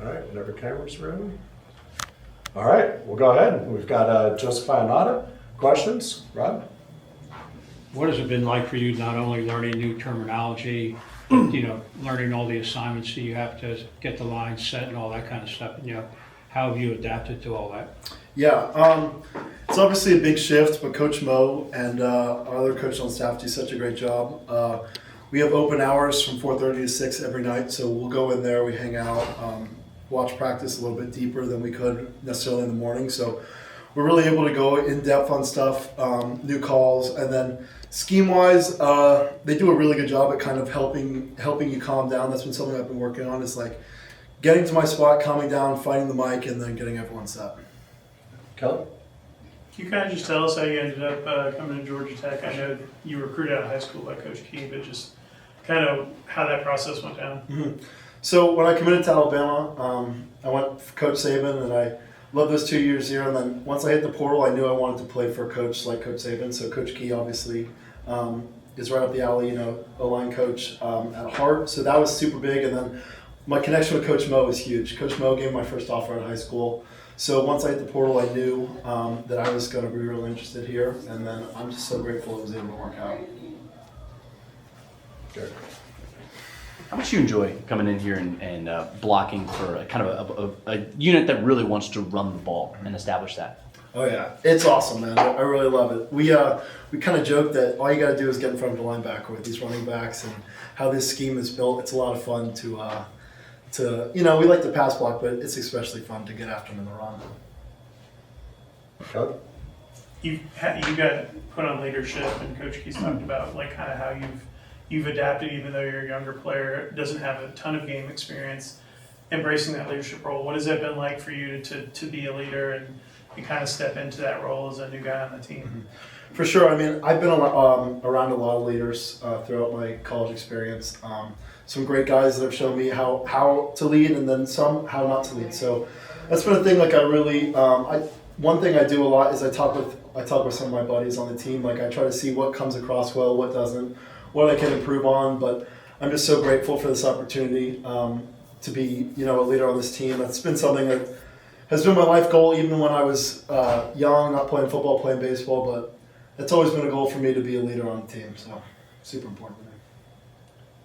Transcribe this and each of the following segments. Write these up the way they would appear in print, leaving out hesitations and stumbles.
All right, whenever cameras are in. All right, we'll go ahead. We've got Joseph Ionata. Questions, Rob? What has it been like for you, not only learning new terminology, but, learning all the assignments that you have to get the line set and all that kind of stuff? And, how have you adapted to all that? Yeah, it's obviously a big shift, but Coach Mo and our other coach on staff do such a great job. We have open hours from 4:30 to 6 every night, so we'll go in there, we hang out, watch practice a little bit deeper than we could necessarily in the morning. So we're really able to go in depth on stuff, new calls, and then scheme-wise, they do a really good job at kind of helping you calm down. That's been something I've been working on. Is like getting to my spot, calming down, finding the mic, and then getting everyone set. Kelly? Can you kind of just tell us how you ended up coming to Georgia Tech? I know you were recruited out of high school by Coach Key, but just kind of how that process went down. Mm-hmm. So when I committed to Alabama, I went for Coach Saban, and I loved those 2 years here. And then once I hit the portal, I knew I wanted to play for a coach like Coach Saban. So Coach Key obviously is right up the alley, O-line coach at heart. So that was super big. And then my connection with Coach Mo was huge. Coach Mo gave me my first offer out of high school. So once I hit the portal, I knew that I was going to be really interested here. And then I'm just so grateful it was able to work out. Good. How much do you enjoy coming in here and blocking for a kind of a unit that really wants to run the ball and establish that? Oh yeah, it's awesome, man. I really love it. We kind of joke that all you got to do is get in front of the linebacker with these running backs, and how this scheme is built. It's a lot of fun to we like to pass block, but it's especially fun to get after them in the run. Kelly? You got put on leadership, and Coach Key's talked about like kind of how you've adapted, even though you're a younger player, doesn't have a ton of game experience, embracing that leadership role. What has that been like for you to be a leader and kind of step into that role as a new guy on the team? Mm-hmm. For sure. I mean, I've been around a lot of leaders throughout my college experience. Some great guys that have shown me how to lead, and then some how not to lead. So that's been a thing. Like I really, one thing I do a lot is I talk with some of my buddies on the team. Like I try to see what comes across well, what doesn't, what I can improve on. But I'm just so grateful for this opportunity to be, a leader on this team. That's been something that has been my life goal, even when I was young, not playing football, playing baseball. But it's always been a goal for me to be a leader on the team. So super important to me.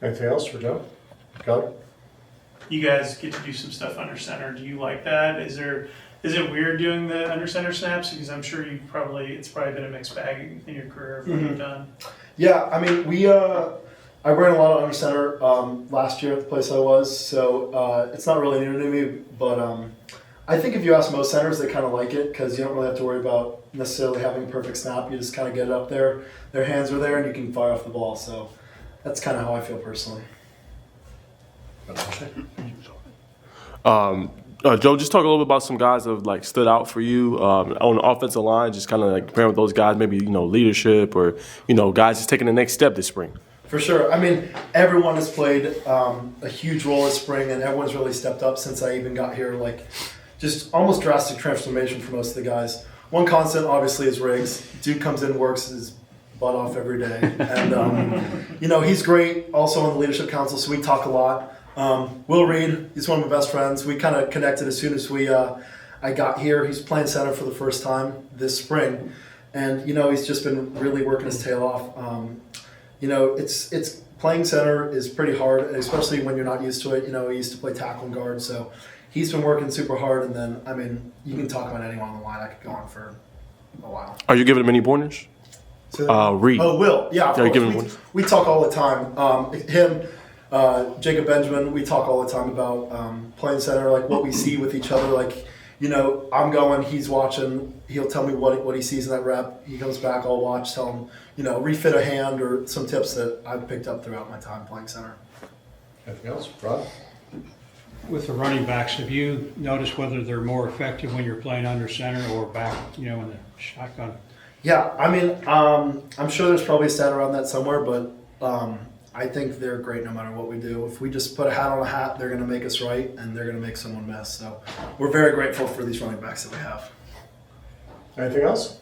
Anything else for Joe? Kelly? You guys get to do some stuff under center. Do you like that? Is it weird doing the under center snaps? Because I'm sure it's probably been a mixed bag in your career of what you've done. Yeah, I mean, I ran a lot of under center last year at the place I was, so it's not really new to me, but I think if you ask most centers, they kind of like it because you don't really have to worry about necessarily having a perfect snap. You just kind of get it up there, their hands are there, and you can fire off the ball. So that's kind of how I feel personally. Joe, just talk a little bit about some guys that have stood out for you on the offensive line. Just kind of comparing with those guys, maybe leadership or guys just taking the next step this spring. For sure. I mean, everyone has played a huge role this spring, and everyone's really stepped up since I even got here. Just almost drastic transformation for most of the guys. One constant, obviously, is Riggs. Dude comes in, works his butt off every day, and he's great. Also on the leadership council, so we talk a lot. Will Reed, he's one of my best friends. We kind of connected as soon as I got here. He's playing center for the first time this spring, and he's just been really working his tail off. It's playing center is pretty hard, especially when you're not used to it. He used to play tackle and guard, so he's been working super hard. And then, I mean, you can talk about anyone on the line. I could go on for a while. Are you giving him any pointers? Reed. Oh, Will. Yeah, of course. Giving him we talk all the time. Him, Jacob Benjamin, we talk all the time about playing center, what we see with each other. I'm going, he's watching. He'll tell me what he sees in that rep. He comes back, I'll watch, tell him, refit a hand or some tips that I've picked up throughout my time playing center. Anything else? Rob? With the running backs, have you noticed whether they're more effective when you're playing under center or back, in the shotgun? Yeah, I mean, I'm sure there's probably a stat around that somewhere, but I think they're great no matter what we do. If we just put a hat on a hat, they're going to make us right, and they're going to make someone miss. So we're very grateful for these running backs that we have. Anything else?